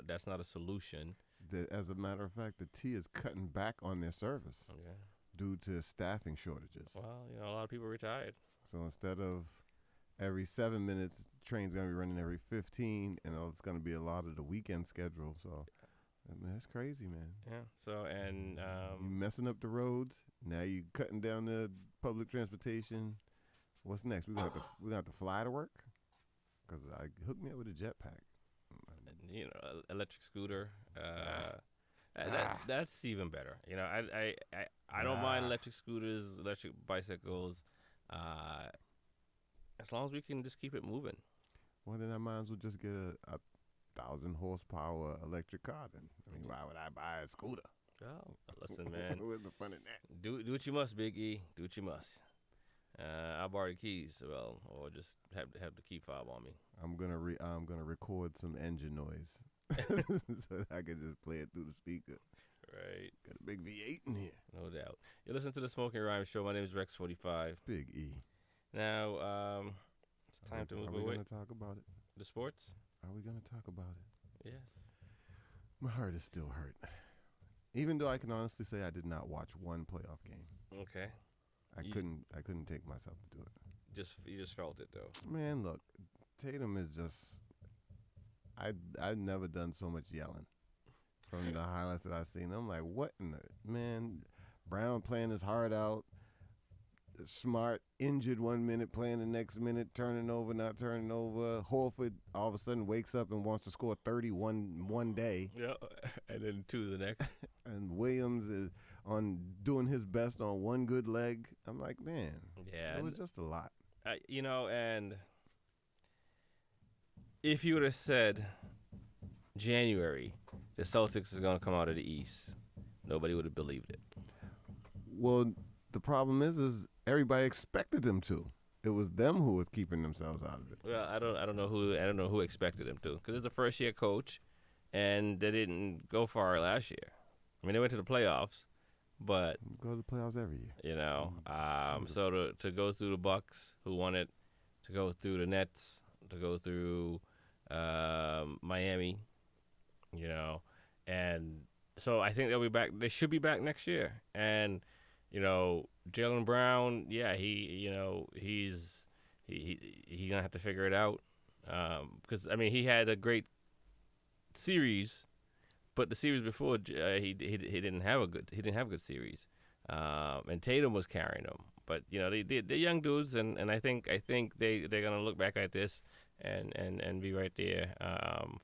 that's not a solution. As a matter of fact, the T is cutting back on their service due to staffing shortages. Well, a lot of people retired. So instead of every 7 minutes, train's going to be running every 15, and it's going to be a lot of the weekend schedule. So, man, that's crazy, man. Yeah. So, and you messing up the roads. Now you cutting down the public transportation. What's next? We gonna have to fly to work? Because I hooked me up with a jetpack. electric scooter. That's even better. I don't mind electric scooters, electric bicycles, as long as we can just keep it moving. Well, then I might as well just get a 1,000 horsepower electric car. Then why would I buy a scooter? Oh, listen, man. What's the fun in that? Do what you must, Big E. Do what you must. I'll borrow the keys, or just have the key fob on me. I'm gonna record some engine noise, so that I can just play it through the speaker. Right. Got a big V8 in here. No doubt. You listen to the Smokin Rhyme Show. My name is Rex Fortyfive. Big E. Now, it's time to move away. Are we gonna talk about it? The sports? Are we gonna talk about it? Yes. My heart is still hurt, even though I can honestly say I did not watch one playoff game. Okay. I couldn't take myself to do it. You just felt it though. Man, look, Tatum is just. I've never done so much yelling from the highlights that I've seen. I'm like, what in the man? Brown playing his heart out. Smart injured 1 minute, playing the next minute, turning over, not turning over. Horford all of a sudden wakes up and wants to score 31 one day. Yeah, and then 2 the next. And Williams is doing his best on one good leg. I'm like, man, yeah, it was just a lot. And if you would have said January, the Celtics is going to come out of the East, nobody would have believed it. Well, the problem is everybody expected them to. It was them who was keeping themselves out of it. Well, I don't know who expected them to, because it's a first year coach, and they didn't go far last year. I mean, they went to the playoffs, but go to the playoffs every year. So to go through the Bucks, who won it, to go through the Nets, to go through Miami, and so I think they'll be back. They should be back next year, and. Jaylen Brown, yeah, he's gonna have to figure it out, because he had a great series, but the series before he didn't have a good series, and Tatum was carrying them. But they're young dudes, and I think they're gonna look back at this and be right there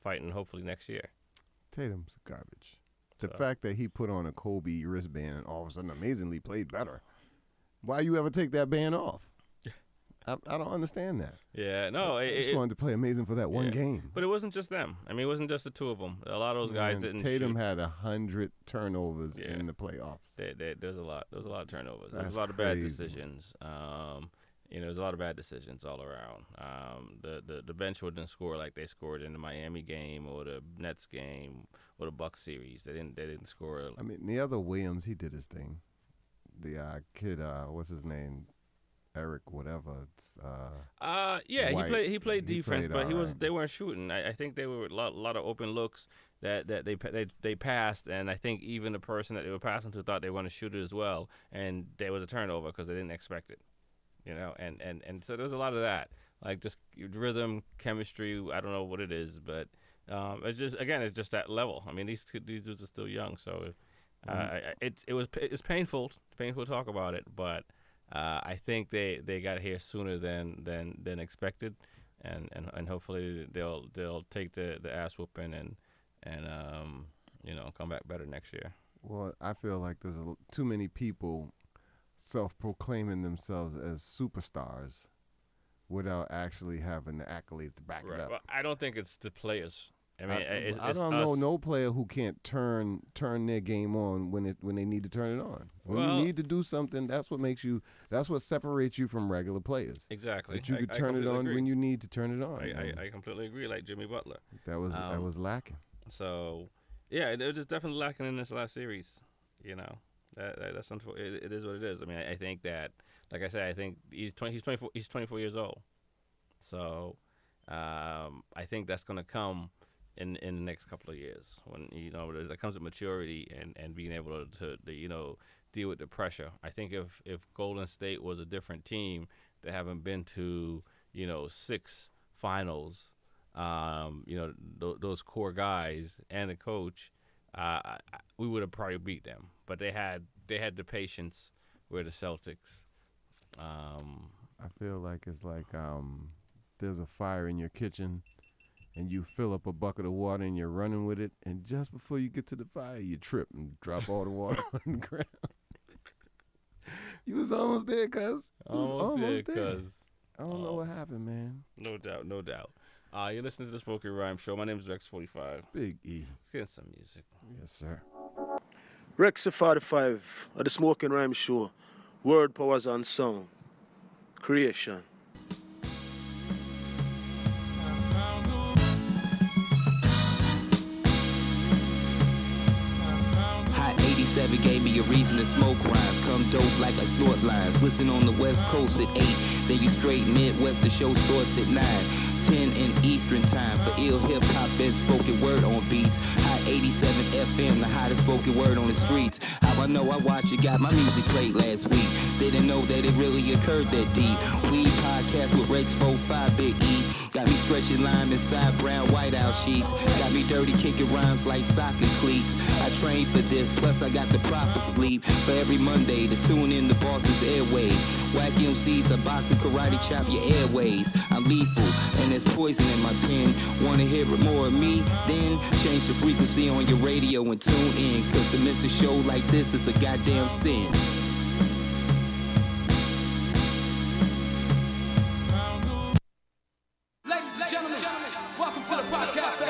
fighting hopefully next year. Tatum's garbage. The fact that he put on a Kobe wristband and all of a sudden amazingly played better. Why you ever take that band off? I don't understand that. Yeah, no. I just wanted to play amazing for that one game. But it wasn't just them. It wasn't just the two of them. A lot of those guys didn't Tatum shoot. had 100 turnovers in the playoffs. There's a lot of turnovers. That's There's a lot of crazy. bad decisions. There's a lot of bad decisions all around. The bench wouldn't score like they scored in the Miami game or the Nets game or the Bucks series. They didn't score. The other Williams, he did his thing. The kid, what's his name? Eric, whatever. He played defense, but they weren't shooting. I think they were a lot of open looks that they passed, and I think even the person that they were passing to thought they were going to shoot it as well, and there was a turnover because they didn't expect it. And so there's a lot of that, like just rhythm, chemistry. I don't know what it is, but it's just that level. These dudes are still young, so it's painful to talk about it, but I think they got here sooner than expected, and hopefully they'll take the ass whooping and come back better next year. Well, I feel like there's too many people self-proclaiming themselves as superstars without actually having the accolades to back it up. Well, I don't think it's the players. I don't know no player who can't turn their game on when they need to turn it on. When you need to do something, that's what separates you from regular players. Exactly. That you could turn it on when you need to turn it on. I completely agree. Like Jimmy Butler. That was lacking. So, yeah, it was just definitely lacking in this last series. That's unfortunate. It is what it is. I think that, like I said, I think he's 24 years old. So, I think that's going to come in the next couple of years when that comes with maturity and being able to deal with the pressure. I think if Golden State was a different team that haven't been to 6 finals, those core guys and the coach, we would have probably beat them. But they had the patience with the Celtics. I feel like it's like there's a fire in your kitchen and you fill up a bucket of water and you're running with it, and just before you get to the fire, you trip and drop all the water on the ground. You was almost there, cuz. Almost there, cuz. I don't know what happened, man. No doubt, no doubt. You're listening to the Smokin Rhyme Show. My name is Rex45. Big E. Let's get some music. Yes, sir. Rexy Fortyfive at the Smokin Rhyme Show. Word powers and sound. Creation. Hot 87 gave me a reason to smoke rhymes. Come dope like I snort lines. Listen on the West Coast at 8. Then you straight Midwest, the show starts at 9. 10 in Eastern time for ill hip-hop and spoken word on beats. Hot 87 FM, the hottest spoken word on the streets. How I know I watch it, got my music played last week. Didn't know that it really occurred that deep. Weed podcast with Rex 45 Big E. Got me stretching lime inside brown whiteout sheets. Got me dirty kicking rhymes like soccer cleats. I trained for this, plus I got the proper sleep. For every Monday to tune in the boss's airway. Whack MCs, a boxing karate chop your airways. I'm lethal, and there's poison in my pen. Wanna hear more of me? Then change the frequency on your radio and tune in. Cause to miss a show like this is a goddamn sin. Ladies and gentlemen, welcome to the Pot Café.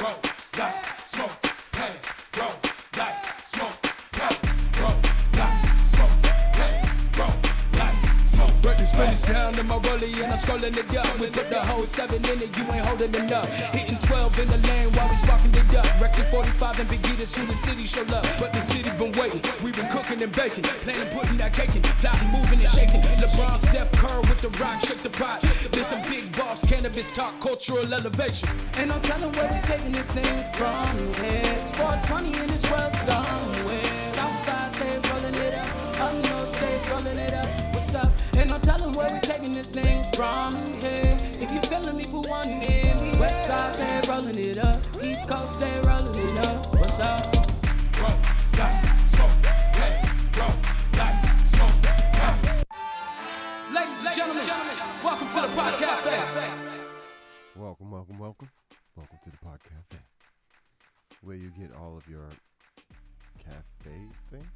Roll, light, smoke, hey, roll, light, smoke, hey, roll, light, smoke, hey, roll, light, smoke. Break the Spanish down in my rollie and I'm scrolling it up. We put the whole 7 in it, you ain't holding it up. Hitting 12 in the lane while we sparking it up. Rexy 45 and Big E, that's who the city show love. But the city been waiting, we been cooking and baking. Planning, putting that cake in, plotting, moving and shaking. LeBron, Steph Curry with the rock, shake the pot. There's some big boss cannabis talk, cultural elevation. Ain't no telling where we taking this thing from here. It's 420 and it's well somewhere. Outside, stay rolling it up. Up north, stay rolling it up. What's up? Ain't no telling where we taking this thing from here. If you feeling me, put one in me. West side, stay rolling it up. East coast, stay rolling it up. What's up? Roll, light, smoke, hey, roll, light, smoke, hey. Ladies and gentlemen, welcome to the Pot Café. Welcome, welcome, welcome. Welcome to the Pot Cafe, where you get all of your cafe things.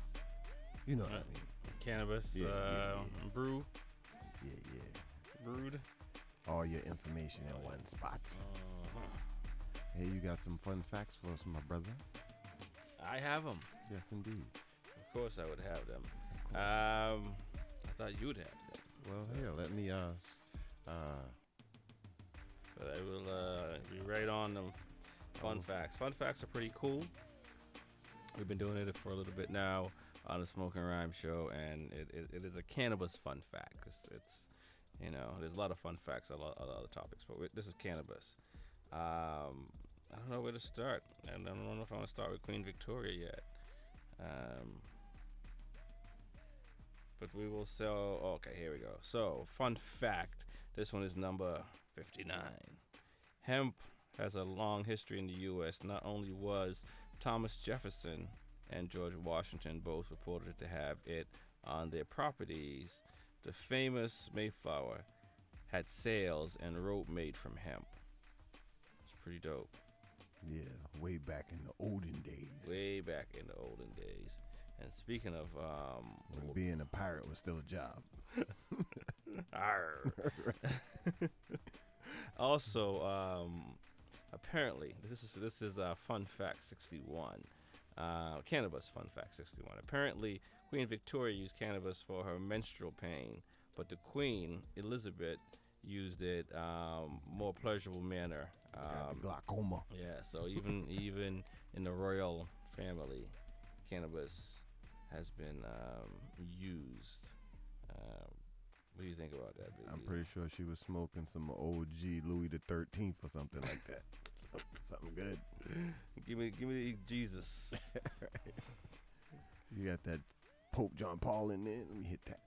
You know what I mean. Cannabis, brew, brewed. All your information in one spot. Hey, you got some fun facts for us, my brother? I have them. Yes, indeed. Of course I would have them. I thought you'd have them. Well, here, let me But I will be right on them. Fun facts. Fun facts are pretty cool. We've been doing it for a little bit now on the Smokin Rhyme Show, and it is a cannabis fun fact. It's there's a lot of fun facts on a lot of other topics, but this is cannabis. I don't know where to start, and I don't know if I want to start with Queen Victoria yet. But we will sell. Okay, here we go. So, fun fact. This one is number 59. Hemp has a long history in the U.S. Not only was Thomas Jefferson and George Washington both reported to have it on their properties, the famous Mayflower had sails and rope made from hemp. It's pretty dope. Yeah, way back in the olden days. Way back in the olden days. And speaking of when being a pirate was still a job. Also, apparently, this is fun fact 61. Cannabis fun fact 61. Apparently, Queen Victoria used cannabis for her menstrual pain, but the Queen Elizabeth used it more pleasurable manner. Glaucoma. Yeah, so even in the royal family, cannabis has been used. What do you think about that, Big I'm E? pretty sure she was smoking some OG Louis the 13th or something like that. Something good. Give me the Jesus. You got that Pope John Paul in there. Let me hit that.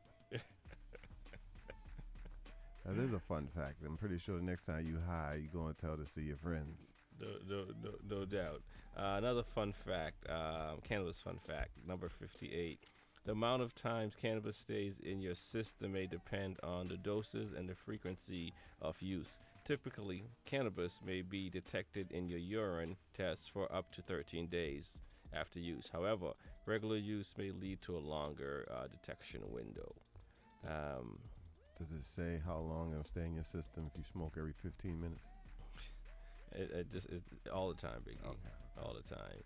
That is a fun fact. I'm pretty sure the next time you high, you're going to tell this to your friends. No doubt. Another fun fact, cannabis fun fact, number 58. The amount of times cannabis stays in your system may depend on the doses and the frequency of use. Typically, cannabis may be detected in your urine tests for up to 13 days after use. However, regular use may lead to a longer detection window. Does it say how long it'll stay in your system if you smoke every 15 minutes? It just is all the time, Biggie. Okay. All the time.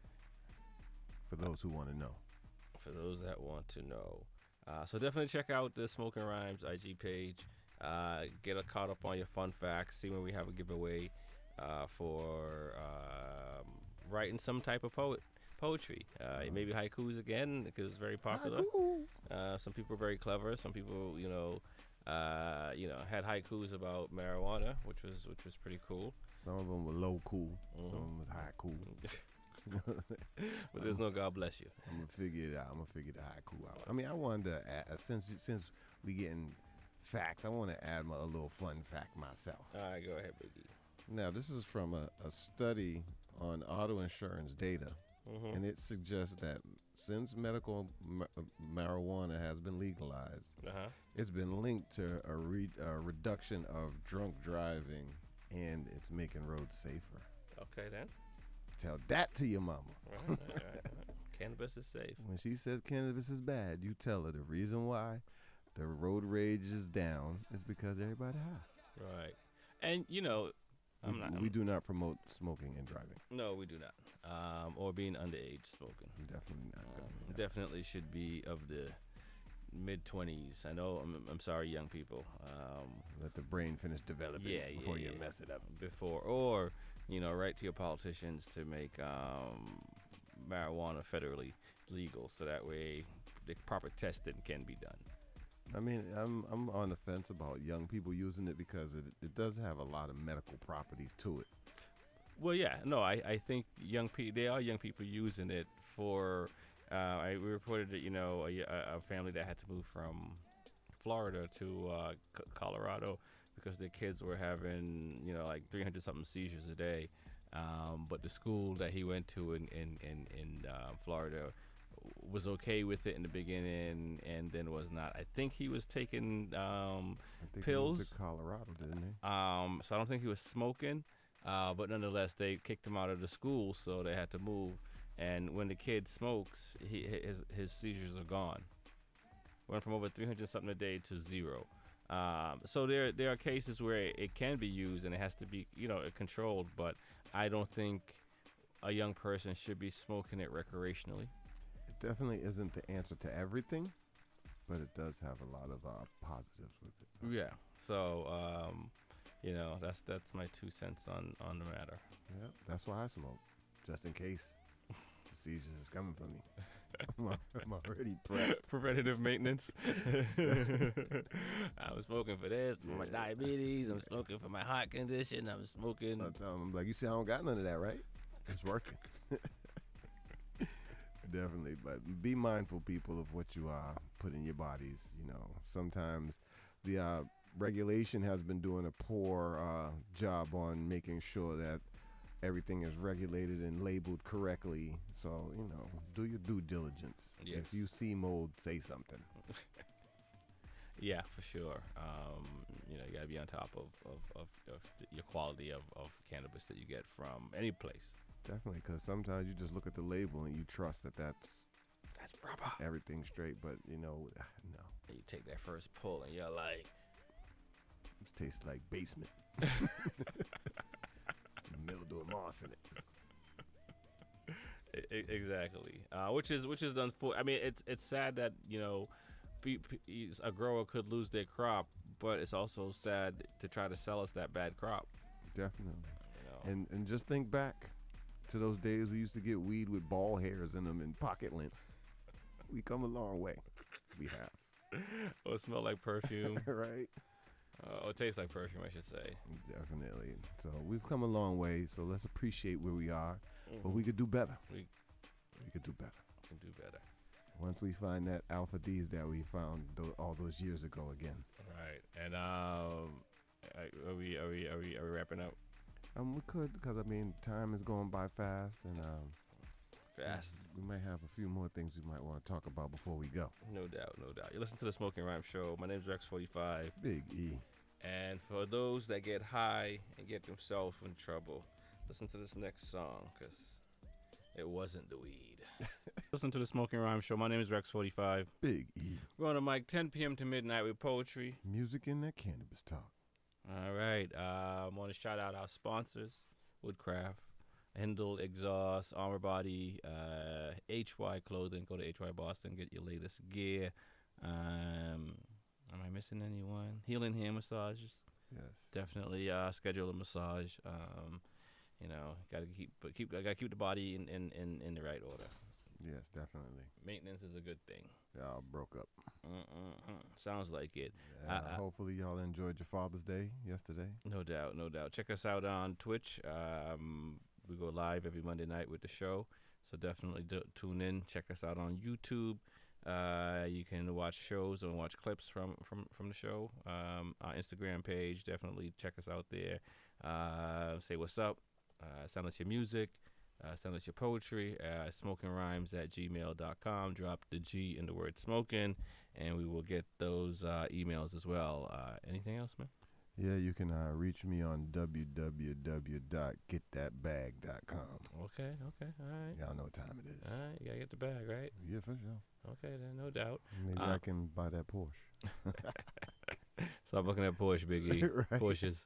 For those who want to know. For those that want to know. So definitely check out the Smokin' Rhymes IG page. Get caught up on your fun facts. See when we have a giveaway for writing some type of poetry. Maybe haikus again, because it's very popular. Some people are very clever. Some people, had haikus about marijuana, which was pretty cool. Some of them were low cool. Some of them was high cool. But there's no God bless you. I'm gonna figure it out. I'm gonna figure the haiku out. I mean, I wanted to add, since we getting facts, I want to add a little fun fact myself. All right, go ahead, Biggie. Now, this is from a study on auto insurance data, and it suggests that since medical marijuana has been legalized, it's been linked to a reduction of drunk driving, and it's making roads safer. Okay, then. Tell that to your mama. All right. Cannabis is safe. When she says cannabis is bad, you tell her the reason why the road rage is down is because everybody high. Right. And, we do not promote smoking and driving. No, we do not. Or being underage smoking. Definitely not. Definitely should be of the mid-20s. I know, I'm sorry, young people. Let the brain finish developing before you mess it up. Or, write to your politicians to make marijuana federally legal, so that way the proper testing can be done. I mean, I'm on the fence about young people using it because it does have a lot of medical properties to it. Well, yeah, no, I think there are young people using it for. We reported that a family that had to move from Florida to Colorado because their kids were having 300 something seizures a day, but the school that he went to in Florida was okay with it in the beginning and then was not. I think he was taking pills. He went to Colorado, didn't he? So I don't think he was smoking, but nonetheless they kicked him out of the school, so they had to move. And when the kid smokes, his seizures are gone. Went from over 300 something a day to 0. So there are cases where it can be used and it has to be controlled, but I don't think a young person should be smoking it recreationally. It definitely isn't the answer to everything, but it does have a lot of positives with it. So. Yeah. So that's my 2 cents on the matter. Yeah, that's why I smoke, just in case the seizures is coming for me. I'm already prepped. Preventative maintenance. I'm smoking for this, for my diabetes. I'm smoking for my heart condition. I'm smoking. I tell them, like, you see, I don't got none of that, right? It's working. Definitely, but be mindful, people, of what you put in your bodies. Sometimes the regulation has been doing a poor job on making sure that everything is regulated and labeled correctly. So, do your due diligence. Yes. If you see mold, say something. Yeah, for sure. You got to be on top of your quality of cannabis that you get from any place. Definitely, because sometimes you just look at the label and you trust that that's proper. Everything's straight, but no. You take that first pull and you're like, this tastes like basement. Mildew and moss in it. Exactly. Which is unfortunate. I mean, it's sad that a grower could lose their crop, but it's also sad to try to sell us that bad crop. Definitely. And just think back to those days we used to get weed with ball hairs in them and pocket lint. We come a long way. We have. Oh, it smell like perfume. Right. It tastes like perfume, I should say. Definitely. So we've come a long way. So let's appreciate where we are. Mm-hmm. But we could do better. We could do better. We can do better. Once we find that alpha D's that we found all those years ago again. Right. And are we wrapping up? We could, because time is going by fast, and fast. We might have a few more things we might want to talk about before we go. No doubt. You listen to the Smokin' Rhyme Show. My name's Rex 45. Big E. And for those that get high and get themselves in trouble, listen to this next song, because it wasn't the weed. Listen to the Smoking Rhyme Show. My name is Rex45. Big E. We're on the mic 10 p.m. to midnight with poetry. Music and that cannabis talk. All right. I want to shout out our sponsors, Woodcraft, Hindle Exhaust, Armor Body, HY Clothing. Go to HY Boston, get your latest gear. Am I missing anyone? Healing Hair Massages. Yes. Definitely schedule a massage. Gotta keep the body in the right order. Yes, definitely. Maintenance is a good thing. Y'all broke up. Sounds like it. Hopefully y'all enjoyed your Father's Day yesterday. No doubt. Check us out on Twitch. We go live every Monday night with the show, so definitely tune in. Check us out on YouTube. You can watch shows and watch clips from the show. Our Instagram page, definitely check us out there. Say what's up. Send us your music. Send us your poetry. SmokingRhymes@gmail.com. Drop the G in the word smoking, and we will get those emails as well. Anything else, man? Yeah, you can reach me on www.getthatbag.com. Okay, all right. Y'all know what time it is. All right, you gotta get the bag, right? Yeah, for sure. Okay, then, no doubt. Maybe I can buy that Porsche. Stop looking at Porsche, Big E. Right. Porsches.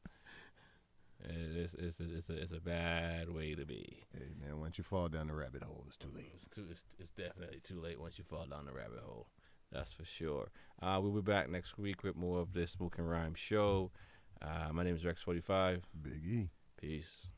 It's a bad way to be. Hey, man, once you fall down the rabbit hole, it's too late. It's definitely too late once you fall down the rabbit hole. That's for sure. We'll be back next week with more of this Smoking Rhyme Show. My name is Rex45. Big E. Peace.